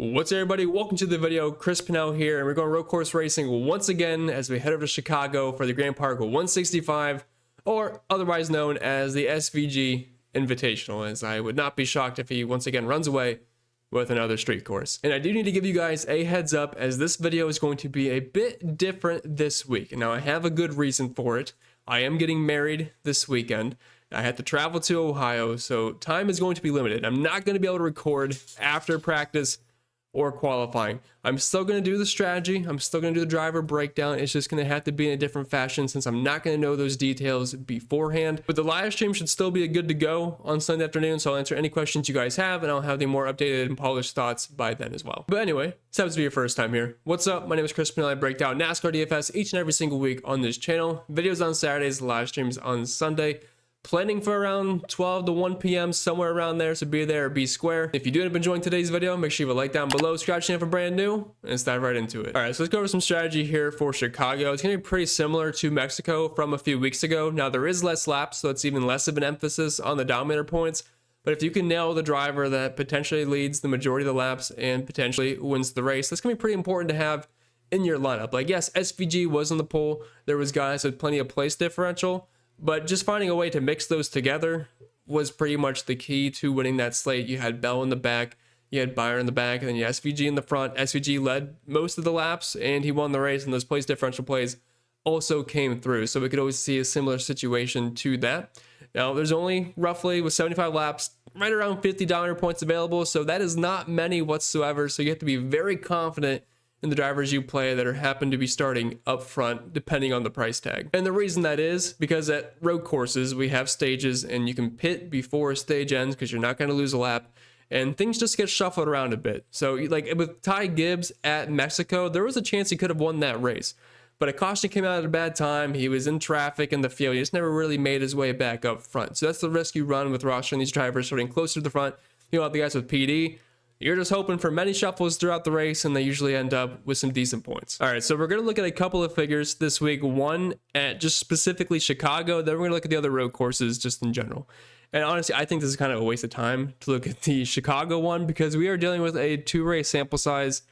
What's up, everybody? Welcome to the video. Chris Pennell here, and we're going road course racing once again as we head over to Chicago for the Grand Park 165, or otherwise known as the SVG Invitational, as I would not be shocked if he once again runs away with another street course. And I do need to give you guys a heads up, as this video is going to be a bit different this week. Now, I have a good reason for it. I am getting married this weekend. I had to travel to Ohio, so time is going to be limited. I'm not going to be able to record after practice or qualifying. I'm still going to do the strategy. I'm still going to do the driver breakdown. It's just going to have to be in a different fashion since I'm not going to know those details beforehand. But the live stream should still be good to go on Sunday afternoon, so I'll answer any questions you guys have, and I'll have the more updated and polished thoughts by then as well. But anyway, this happens to be your first time here. What's up? My name is Chris Pennell. I break down NASCAR DFS each and every single week on this channel. Videos on Saturdays, live streams on Sunday. Planning for around 12 to 1 p.m. somewhere around there, so be there or be square. If you do end up enjoying today's video, make sure you leave a like down below, subscribe to the channel if brand new, and let's dive right into it. All right, so let's go over some strategy here for Chicago. It's going to be pretty similar to Mexico from a few weeks ago. Now, there is less laps, so it's even less of an emphasis on the dominator points. But if you can nail the driver that potentially leads the majority of the laps and potentially wins the race, that's going to be pretty important to have in your lineup. Like, yes, SVG was on the pole. There was guys with plenty of place differential. But just finding a way to mix those together was pretty much the key to winning that slate. You had Bell in the back, you had Byron in the back, and then you had SVG in the front. SVG led most of the laps, and he won the race, and those place differential plays also came through. So we could always see a similar situation to that. Now, there's only roughly, with 75 laps, right around 50 dominator points available, so that is not many whatsoever. So you have to be very confident in the drivers you play that happen to be starting up front, depending on the price tag. And the reason that is because at road courses, we have stages and you can pit before a stage ends because you're not going to lose a lap, and things just get shuffled around a bit. So like with Ty Gibbs at Mexico, there was a chance he could have won that race, but a caution came out at a bad time. He was in traffic in the field. He just never really made his way back up front. So that's the risk you run with rostering these drivers starting closer to the front. You know, the guys with PD, you're just hoping for many shuffles throughout the race, and they usually end up with some decent points. All right, so we're going to look at a couple of figures this week. One at just specifically Chicago, then we're going to look at the other road courses just in general. And honestly, I think this is kind of a waste of time to look at the Chicago one because we are dealing with a 2-race sample size.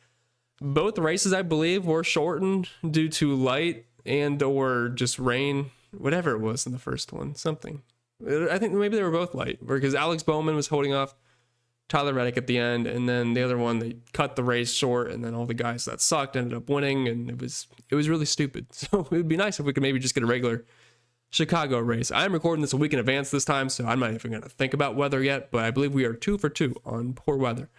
Both races, I believe, were shortened due to light and or just rain, whatever it was in the first one, something. I think maybe they were both light because Alex Bowman was holding off Tyler Reddick at the end, and then the other one, they cut the race short, and then all the guys that sucked ended up winning, and it was really stupid. So it would be nice if we could maybe just get a regular Chicago race. I'm recording this a week in advance this time, so I'm not even going to think about weather yet, but I believe we are 2 for 2 on poor weather.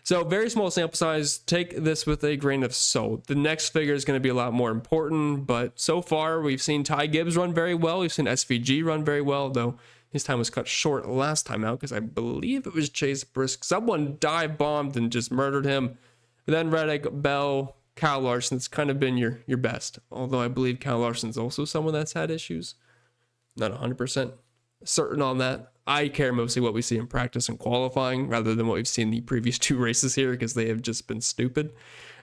So very small sample size. Take this with a grain of salt. The next figure is going to be a lot more important, but so far we've seen Ty Gibbs run very well. We've seen SVG run very well, though his time was cut short last time out because I believe it was Chase Brisk. Someone dive bombed and just murdered him. And then Reddick, Bell, Kyle Larson's kind of been your best. Although I believe Kyle Larson's also someone that's had issues. Not 100% certain on that. I care mostly what we see in practice and qualifying rather than what we've seen in the previous 2 races here because they have just been stupid.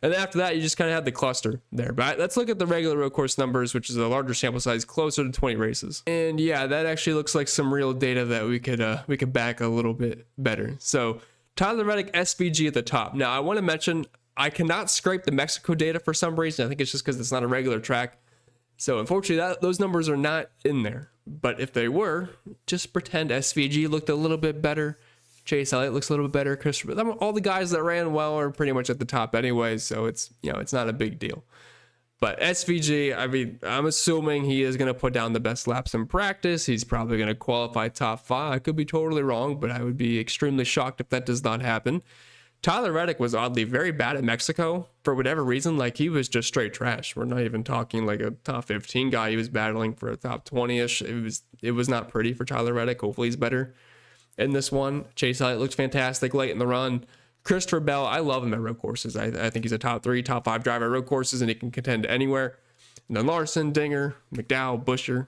And then after that, you just kind of have the cluster there. But let's look at the regular road course numbers, which is a larger sample size, closer to 20 races. And yeah, that actually looks like some real data that we could back a little bit better. So Tyler Reddick, SVG at the top. Now, I want to mention, I cannot scrape the Mexico data for some reason. I think it's just because it's not a regular track. So unfortunately, those numbers are not in there. But if they were, just pretend SVG looked a little bit better. Chase Elliott looks a little bit better. Christopher, all the guys that ran well are pretty much at the top anyway, so it's not a big deal. But SVG, I mean, I'm assuming he is going to put down the best laps in practice. He's probably going to qualify top 5. I could be totally wrong, but I would be extremely shocked if that does not happen. Tyler Reddick was oddly very bad at Mexico for whatever reason. Like, he was just straight trash. We're not even talking like a top 15 guy. He was battling for a top 20-ish. It was not pretty for Tyler Reddick. Hopefully he's better in this one. Chase Elliott looked fantastic late in the run. Christopher Bell, I love him at road courses. I think he's a top 3, top 5 driver at road courses, and he can contend anywhere. And then Larson, Dinger, McDowell, Busher,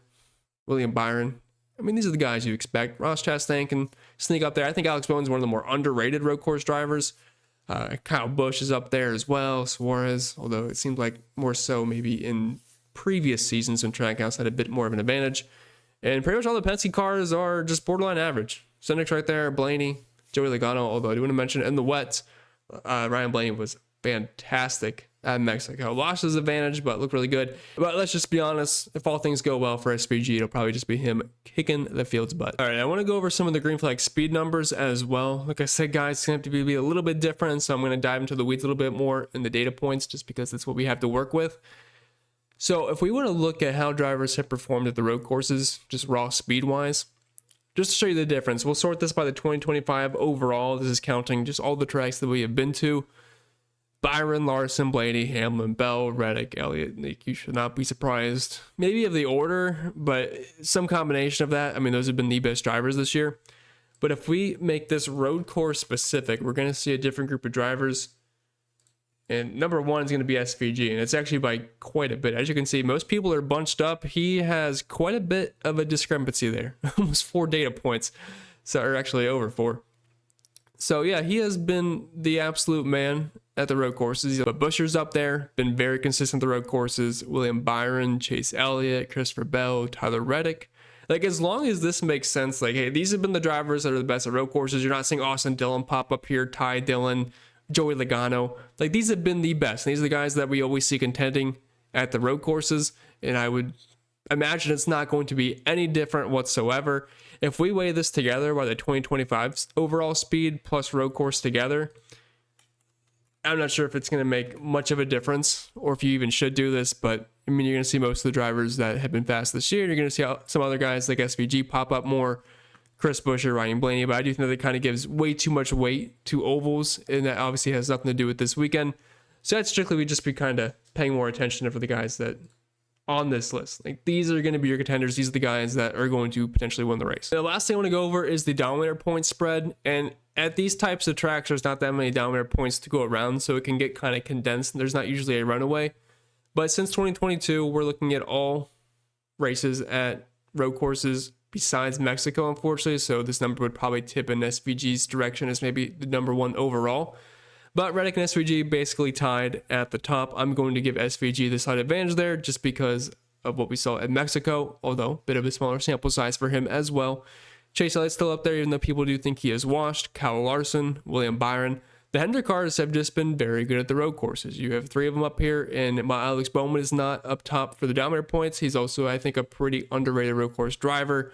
William Byron. I mean, these are the guys you expect. Ross Chastain can sneak up there. I think Alex Bowman's one of the more underrated road course drivers. Kyle Busch is up there as well. Suarez, although it seems like more so maybe in previous seasons when Trackhouse had a bit more of an advantage. And pretty much all the Penske cars are just borderline average. Cindric's right there, Blaney, Joey Logano, although I do want to mention in the wet, Ryan Blaney was fantastic at Mexico. Lost his advantage, but looked really good. But let's just be honest, if all things go well for SVG, it'll probably just be him kicking the field's butt. All right, I want to go over some of the green flag speed numbers as well. Like I said, guys, it's going to have to be a little bit different, so I'm going to dive into the weeds a little bit more in the data points just because that's what we have to work with. So if we want to look at how drivers have performed at the road courses, just raw speed-wise, just to show you the difference, we'll sort this by the 2025 overall. This is counting just all the tracks that we have been to. Byron, Larson, Blaney, Hamlin, Bell, Reddick, Elliott, Nick. You should not be surprised. Maybe of the order, but some combination of that. I mean, those have been the best drivers this year. But if we make this road course specific, we're going to see a different group of drivers. And number one is going to be SVG, and it's actually by quite a bit. As you can see, most people are bunched up. He has quite a bit of a discrepancy there. Almost 4 data points. So, or actually over 4. So yeah, he has been the absolute man at the road courses. But Buescher's up there, been very consistent at the road courses. William Byron, Chase Elliott, Christopher Bell, Tyler Reddick. Like, as long as this makes sense, like, hey, these have been the drivers that are the best at road courses. You're not seeing Austin Dillon pop up here, Ty Dillon, Joey Logano. Like, these have been the best. And these are the guys that we always see contending at the road courses. And I would imagine it's not going to be any different whatsoever. If we weigh this together by the 2025 overall speed plus road course together, I'm not sure if it's going to make much of a difference or if you even should do this, but I mean, you're going to see most of the drivers that have been fast this year. You're going to see some other guys like SVG pop up more, Chris Buescher, Ryan Blaney, but I do think that it kind of gives way too much weight to ovals, and that obviously has nothing to do with this weekend. So that's strictly, we just be kind of paying more attention for the guys that on this list. Like, these are going to be your contenders. These are the guys that are going to potentially win the race. The last thing I want to go over is the dominator point spread. And at these types of tracks, there's not that many dominator points to go around, so it can get kind of condensed. There's not usually a runaway. But since 2022, we're looking at all races at road courses besides Mexico, unfortunately. So this number would probably tip in SVG's direction as maybe the number one overall. But Reddick and SVG basically tied at the top. I'm going to give SVG the slight advantage there just because of what we saw at Mexico, although a bit of a smaller sample size for him as well. Chase Elliott's still up there, even though people do think he is washed. Kyle Larson, William Byron. The Hendrick cars have just been very good at the road courses. You have 3 of them up here, and while Alex Bowman is not up top for the dominator points, he's also, I think, a pretty underrated road course driver.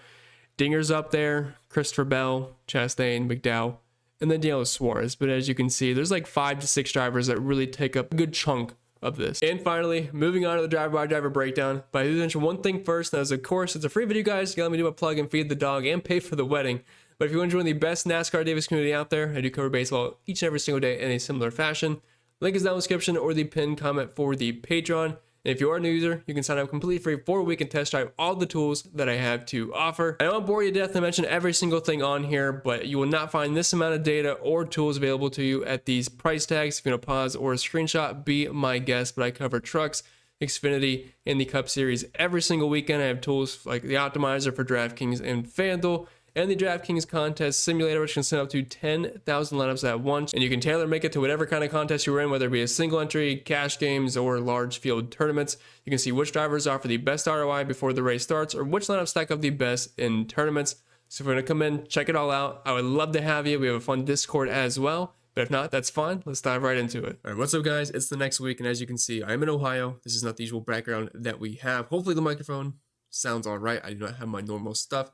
Dinger's up there, Christopher Bell, Chastain, McDowell, and then Daniel Suarez. But as you can see, there's like 5 to 6 drivers that really take up a good chunk of this. And finally, moving on to the driver-by-driver breakdown. But I do mention one thing first, and as of course, it's a free video, guys. You let me do a plug and feed the dog and pay for the wedding. But if you want to join the best NASCAR DFS community out there, I do cover baseball each and every single day in a similar fashion. Link is down in the description or the pinned comment for the Patreon. And if you are a new user, you can sign up completely free for a week and test drive all the tools that I have to offer. I won't bore you to death and mention every single thing on here, but you will not find this amount of data or tools available to you at these price tags. If you want to pause or a screenshot, be my guest. But I cover trucks, Xfinity, and the Cup Series every single weekend. I have tools like the optimizer for DraftKings and FanDuel, and the DraftKings contest simulator, which can send up to 10,000 lineups at once. And you can tailor make it to whatever kind of contest you're in, whether it be a single entry, cash games, or large field tournaments. You can see which drivers offer the best ROI before the race starts, or which lineups stack up the best in tournaments. So if you're going to come in, check it all out. I would love to have you. We have a fun Discord as well. But if not, that's fine. Let's dive right into it. All right, what's up, guys? It's the next week, and as you can see, I'm in Ohio. This is not the usual background that we have. Hopefully the microphone sounds all right. I do not have my normal stuff.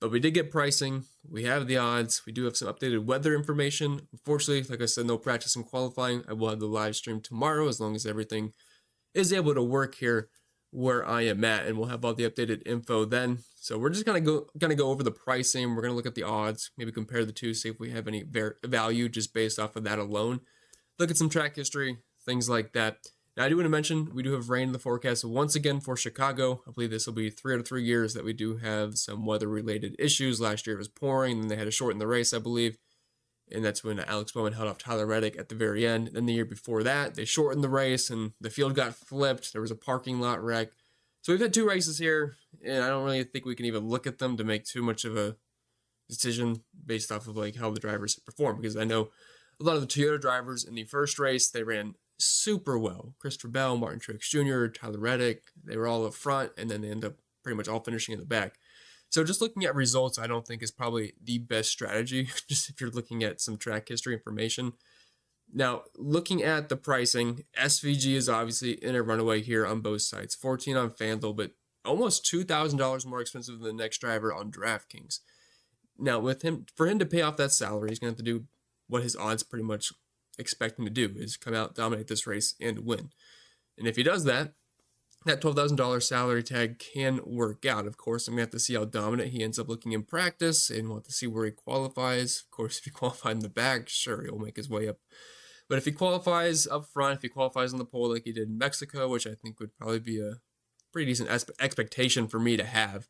But we did get pricing, we have the odds, we do have some updated weather information. Unfortunately, like I said, no practice and qualifying. I will have the live stream tomorrow as long as everything is able to work here where I am at, and we'll have all the updated info then. So we're just gonna go over the pricing. We're gonna look at the odds, maybe compare the two, see if we have any value just based off of that alone. Look at some track history, things like that. Now, I do want to mention, we do have rain in the forecast once again for Chicago. I believe this will be 3 out of 3 years that we do have some weather-related issues. Last year it was pouring, and they had to shorten the race, I believe. And that's when Alex Bowman held off Tyler Reddick at the very end. Then the year before that, they shortened the race, and the field got flipped. There was a parking lot wreck. So we've had 2 races here, and I don't really think we can even look at them to make too much of a decision based off of like how the drivers perform. Because I know a lot of the Toyota drivers in the first race, they ran super well. Christopher Bell, Martin Truex Jr., Tyler Reddick, they were all up front, and then they end up pretty much all finishing in the back. So just looking at results, I don't think is probably the best strategy, just if you're looking at some track history information. Now, looking at the pricing, SVG is obviously in a runaway here on both sites. 14 on FanDuel, but almost $2,000 more expensive than the next driver on DraftKings. Now, for him to pay off that salary, he's going to have to do what his odds pretty much expect him to do, is come out, dominate this race, and win. And if he does that, that $12,000 salary tag can work out. Of course, I'm going to have to see how dominant he ends up looking in practice and want to see where he qualifies. Of course, if he qualified in the back, sure, he'll make his way up. But if he qualifies up front, if he qualifies on the pole like he did in Mexico, which I think would probably be a pretty decent expectation for me to have.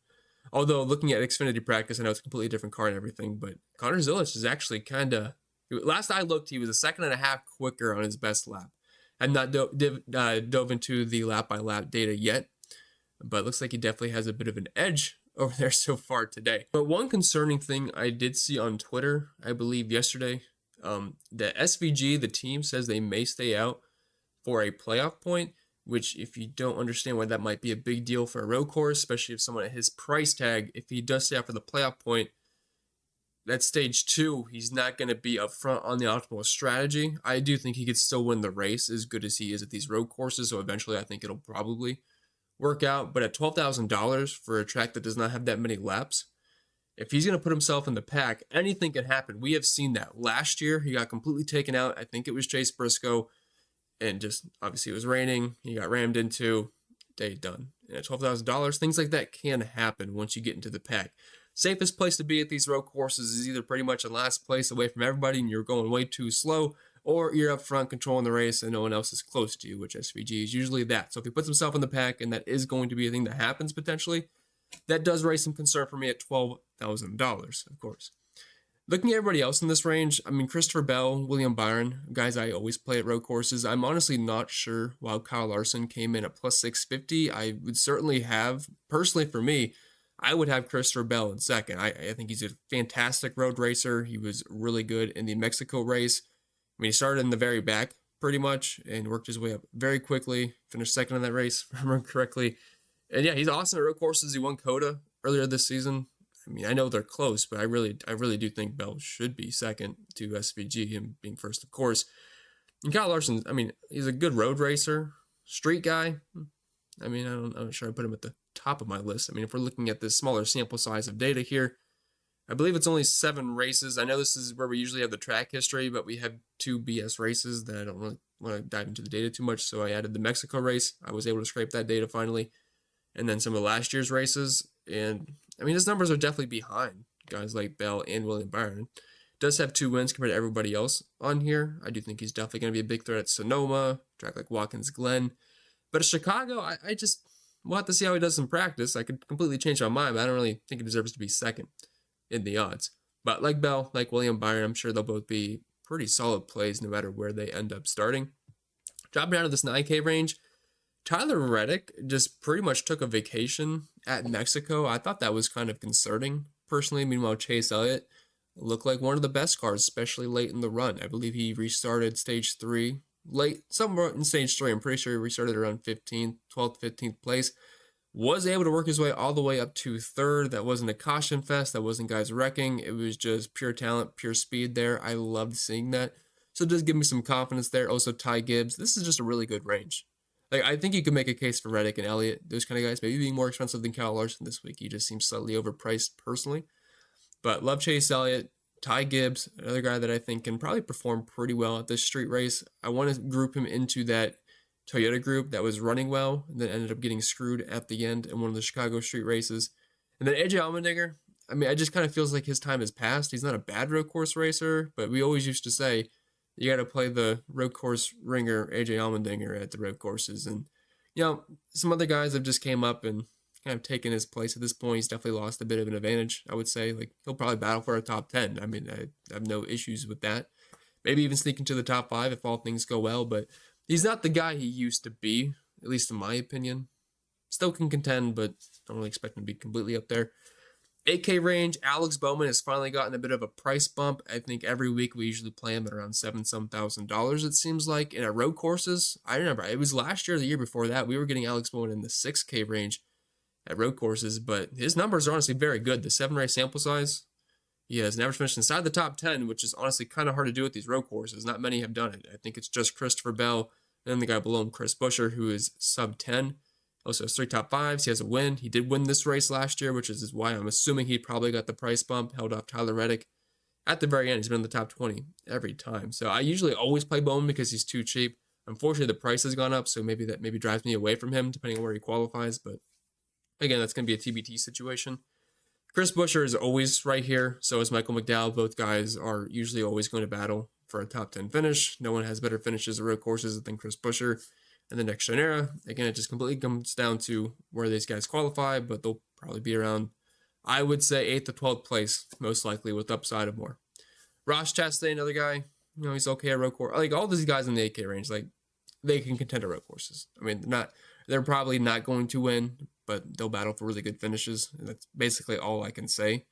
Although looking at Xfinity practice, I know it's a completely different car and everything, but Connor Zilisch is actually kind of, last I looked, he was a second and a half quicker on his best lap. I've not dove into the lap-by-lap data yet, but it looks like he definitely has a bit of an edge over there so far today. But one concerning thing I did see on Twitter, I believe yesterday, the SVG, the team, says they may stay out for a playoff point, which if you don't understand why that might be a big deal for a road course, especially if someone at his price tag, if he does stay out for the playoff point, that's stage 2. He's not going to be up front on the optimal strategy. I do think he could still win the race as good as he is at these road courses, so eventually I think it'll probably work out. But at $12,000 for a track that does not have that many laps, if he's going to put himself in the pack, anything can happen. We have seen that. Last year, he got completely taken out. I think it was Chase Briscoe, and just obviously it was raining. He got rammed into, day done. And at $12,000, things like that can happen once you get into the pack. Safest place to be at these road courses is either pretty much in last place away from everybody and you're going way too slow, or you're up front controlling the race and no one else is close to you, which SVG is usually that. So if he puts himself in the pack, and that is going to be a thing that happens potentially, that does raise some concern for me at $12,000, of course. Looking at everybody else in this range, I mean, Christopher Bell, William Byron, guys I always play at road courses. I'm honestly not sure why Kyle Larson came in at plus 650. I would certainly have, personally for me, I would have Christopher Bell in second. I think he's a fantastic road racer. He was really good in the Mexico race. I mean, he started in the very back pretty much and worked his way up very quickly. Finished second in that race, if I remember correctly. And yeah, he's awesome at road courses. He won COTA earlier this season. I mean, I know they're close, but I really do think Bell should be second to SVG, him being first, of course. And Kyle Larson, I mean, he's a good road racer, street guy. I mean, I'm not sure I put him at the top of my list. I mean, if we're looking at this smaller sample size of data here, I believe it's only 7 races. I know this is where we usually have the track history, but we have 2 BS races that I don't really want to dive into the data too much. So I added the Mexico race. I was able to scrape that data finally. And then some of last year's races. And I mean, his numbers are definitely behind guys like Bell and William Byron. Does have 2 wins compared to everybody else on here. I do think he's definitely going to be a big threat at Sonoma, track like Watkins Glen. But at Chicago, I just, we'll have to see how he does in practice. I could completely change my mind, but I don't really think he deserves to be second in the odds. But like Bell, like William Byron, I'm sure they'll both be pretty solid plays no matter where they end up starting. Dropping down to this 9K range, Tyler Reddick just pretty much took a vacation at Mexico. I thought that was kind of concerning, personally. Meanwhile, Chase Elliott looked like one of the best cars, especially late in the run. I believe he restarted stage 3 late, somewhere in stage 3. I'm pretty sure he restarted around 12th, 15th place. Was able to work his way all the way up to 3rd. That wasn't a caution fest. That wasn't guys wrecking. It was just pure talent, pure speed there. I loved seeing that. So it does give me some confidence there. Also, Ty Gibbs. This is just a really good range. Like, I think you could make a case for Reddick and Elliott, those kind of guys, maybe being more expensive than Kyle Larson this week. He just seems slightly overpriced personally. But love Chase Elliott. Ty Gibbs, another guy that I think can probably perform pretty well at this street race. I want to group him into that Toyota group that was running well and then ended up getting screwed at the end in one of the Chicago street races. And then AJ Allmendinger, I mean, it just kind of feels like his time has passed. He's not a bad road course racer, but we always used to say you got to play the road course ringer AJ Allmendinger at the road courses. And, you know, some other guys have just came up and kind of taken his place at this point. He's definitely lost a bit of an advantage, I would say. Like, he'll probably battle for a top 10. I mean, I have no issues with that. Maybe even sneak into the top 5 if all things go well, but he's not the guy he used to be, at least in my opinion. Still can contend, but don't really expect him to be completely up there. 8K range, Alex Bowman has finally gotten a bit of a price bump. I think every week we usually play him at around $7,000, it seems like. And at road courses, I remember, it was last year or the year before that, we were getting Alex Bowman in the 6K range at road courses, but his numbers are honestly very good. The 7 race sample size, He has an average finish inside the top 10, which is honestly kind of hard to do with these road courses. Not many have done it. I think it's just Christopher Bell and then the guy below him, Chris Buescher, who is sub 10. Also has 3 top 5s. He has a win. He did win this race last year, which is why I'm assuming he probably got the price bump, held off Tyler Reddick. At the very end, he's been in the top 20 every time. So I usually always play Bowman because he's too cheap. Unfortunately, the price has gone up, so maybe that drives me away from him, depending on where he qualifies. But again, that's going to be a TBT situation. Chris Buescher is always right here. So is Michael McDowell. Both guys are usually always going to battle for a top 10 finish. No one has better finishes at road courses than Chris Buescher in the next gen era. Again, it just completely comes down to where these guys qualify, but they'll probably be around, I would say, 8th to 12th place, most likely, with upside of more. Ross Chastain, another guy, he's okay at road course. Like all these guys in the 8K range, like they can contend at road courses. I mean, they're probably not going to win, but they'll battle for really good finishes. And that's basically all I can say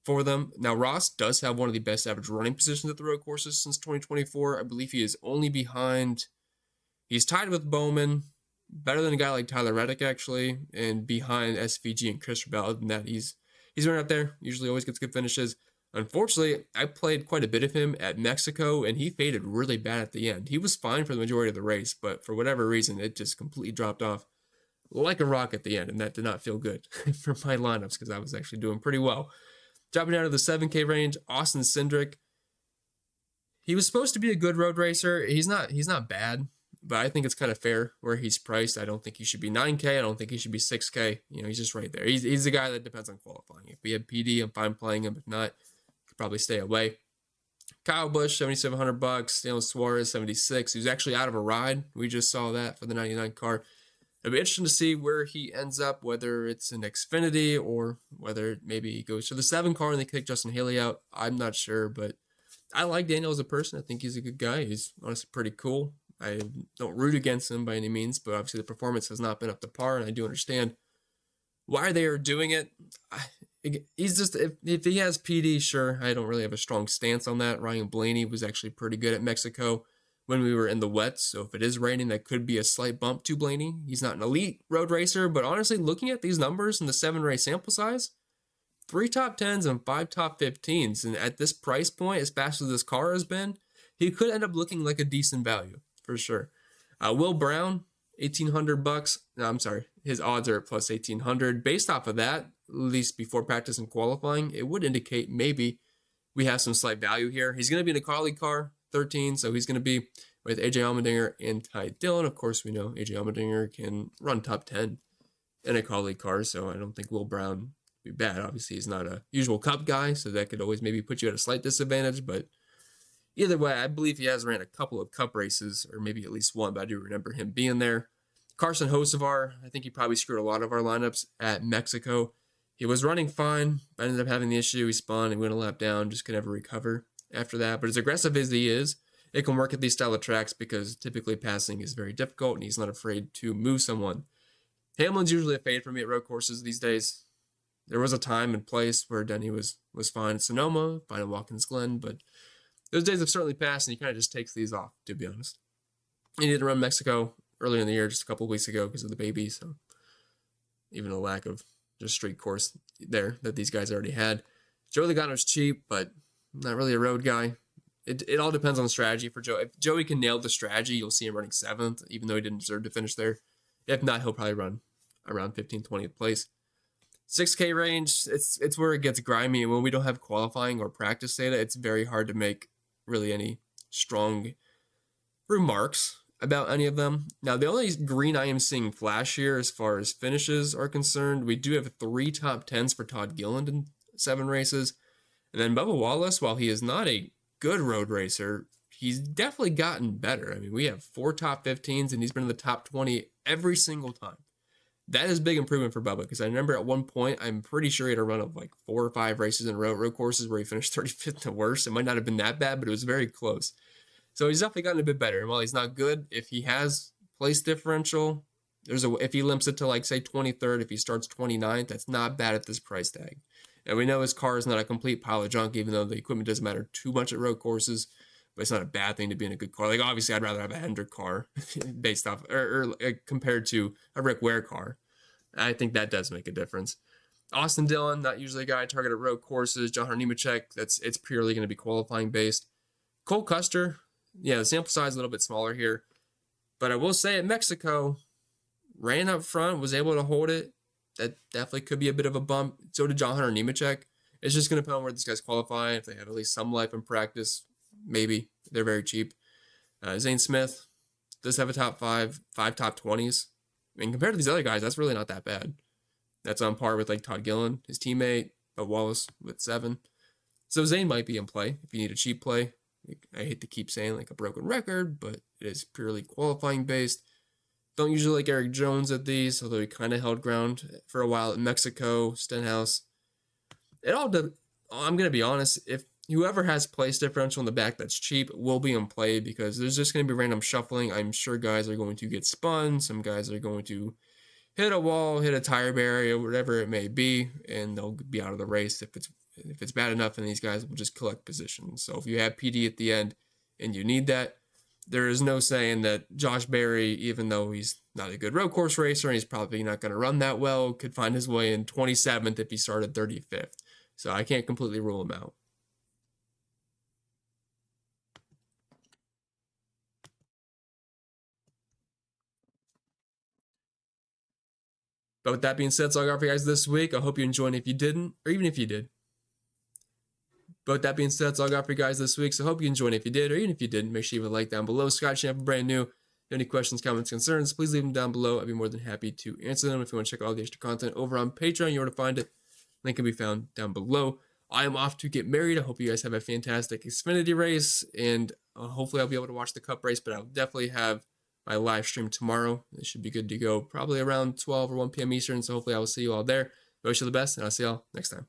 for them. Now, Ross does have one of the best average running positions at the road courses since 2024. I believe he is only behind, he's tied with Bowman, better than a guy like Tyler Reddick, actually, and behind SVG and Christopher Bell. Other than that, he's right up there. Usually always gets good finishes. Unfortunately, I played quite a bit of him at Mexico, and he faded really bad at the end. He was fine for the majority of the race, but for whatever reason, it just completely dropped off like a rock at the end, and that did not feel good for my lineups because I was actually doing pretty well. Dropping down to the 7K range, Austin Cindric. He was supposed to be a good road racer. He's not bad, but I think it's kind of fair where he's priced. I don't think he should be 9K. I don't think he should be 6K. He's just right there. He's the guy that depends on qualifying. If we have PD, I'm fine playing him. If not, probably stay away. Kyle Busch, $7,700. Daniel Suarez, 76. He was actually out of a ride. We just saw that for the 99 car. It'll be interesting to see where he ends up, whether it's an Xfinity or whether maybe he goes to the 7 car and they kick Justin Haley out. I'm not sure, but I like Daniel as a person. I think he's a good guy. He's honestly pretty cool. I don't root against him by any means, but obviously the performance has not been up to par, and I do understand why they are doing it. He's just, if he has PD, sure, I don't really have a strong stance on that. Ryan Blaney was actually pretty good at Mexico when we were in the wet, so if it is raining, that could be a slight bump to Blaney. He's not an elite road racer, but honestly, looking at these numbers in the 7-race sample size, 3 top 10s and 5 top 15s, and at this price point, as fast as this car has been, he could end up looking like a decent value, for sure. Will Brown, $1,800. No, I'm sorry. His odds are at plus 1,800. Based off of that, at least before practice and qualifying, it would indicate maybe we have some slight value here. He's going to be in a colleague car, 13, so he's going to be with AJ Allmendinger and Ty Dillon. Of course, we know AJ Allmendinger can run top 10 in a colleague car, so I don't think Will Brown would be bad. Obviously, he's not a usual Cup guy, so that could always maybe put you at a slight disadvantage, but either way, I believe he has ran a couple of Cup races, or maybe at least one, but I do remember him being there. Carson Hocevar, I think he probably screwed a lot of our lineups at Mexico. He was running fine, but ended up having the issue. He spun and went a lap down, just could never recover after that. But as aggressive as he is, it can work at these style of tracks because typically passing is very difficult and he's not afraid to move someone. Hamlin's usually a fade for me at road courses these days. There was a time and place where Denny was fine at Sonoma, fine at Watkins Glen, but those days have certainly passed and he kind of just takes these off, to be honest. He did run Mexico earlier in the year, just a couple of weeks ago because of the baby, so even a lack of just street course there that these guys already had. Joey Logano's cheap, but not really a road guy. It all depends on the strategy for Joey. If Joey can nail the strategy, you'll see him running 7th, even though he didn't deserve to finish there. If not, he'll probably run around 15th, 20th place. 6K range, it's where it gets grimy, and when we don't have qualifying or practice data, it's very hard to make really any strong remarks about any of them. Now, the only green I am seeing flash here as far as finishes are concerned, we do have 3 top 10s for Todd Gilliland in 7 races. And then Bubba Wallace, while he is not a good road racer, he's definitely gotten better. I mean, we have 4 top 15s, and he's been in the top 20 every single time. That is big improvement for Bubba, because I remember at one point, I'm pretty sure he had a run of like 4 or 5 races in a row, road courses where he finished 35th the worst. It might not have been that bad, but it was very close. So he's definitely gotten a bit better. And while he's not good, if he has place differential, if he limps it to like say 23rd, if he starts 29th, that's not bad at this price tag. And we know his car is not a complete pile of junk, even though the equipment doesn't matter too much at road courses. But it's not a bad thing to be in a good car. Like obviously, I'd rather have a Hendrick car based off or compared to a Rick Ware car. I think that does make a difference. Austin Dillon, not usually a guy I target at road courses. John Hunter Nemechek, it's purely going to be qualifying based. Cole Custer, yeah, the sample size is a little bit smaller here. But I will say at Mexico, ran up front, was able to hold it. That definitely could be a bit of a bump. So did John Hunter Nemechek. It's just going to depend on where these guys qualify. If they have at least some life in practice, maybe. They're very cheap. Zane Smith does have a top 5 top 20s. I mean, compared to these other guys, that's really not that bad. That's on par with like Todd Gillen, his teammate, but Wallace with 7. So Zane might be in play if you need a cheap play. I hate to keep saying like a broken record, but it is purely qualifying based. Don't usually like Eric Jones at these, although he kind of held ground for a while at Mexico, Stenhouse. I'm going to be honest, if whoever has place differential in the back that's cheap will be in play because there's just going to be random shuffling. I'm sure guys are going to get spun. Some guys are going to hit a wall, hit a tire barrier, whatever it may be, and they'll be out of the race if it's bad enough, and these guys will just collect positions. So if you have PD at the end and you need that, there is no saying that Josh Berry, even though he's not a good road course racer and he's probably not going to run that well, could find his way in 27th if he started 35th. So I can't completely rule him out. But with that being said, that's all I got for you guys this week. I hope you enjoyed it if you didn't, or even if you did. But with that being said, that's all I got for you guys this week. So I hope you enjoyed it if you did, or even if you didn't, make sure you leave a like down below. Subscribe to the channel if you're brand new. If you have any questions, comments, concerns, please leave them down below. I'd be more than happy to answer them. If you want to check out all the extra content over on Patreon, you know where to find it. Link can be found down below. I am off to get married. I hope you guys have a fantastic Xfinity race, and hopefully I'll be able to watch the Cup race, but I'll definitely have my live stream tomorrow. It should be good to go, probably around 12 or 1 p.m. Eastern, so hopefully I will see you all there. I wish you the best, and I'll see y'all next time.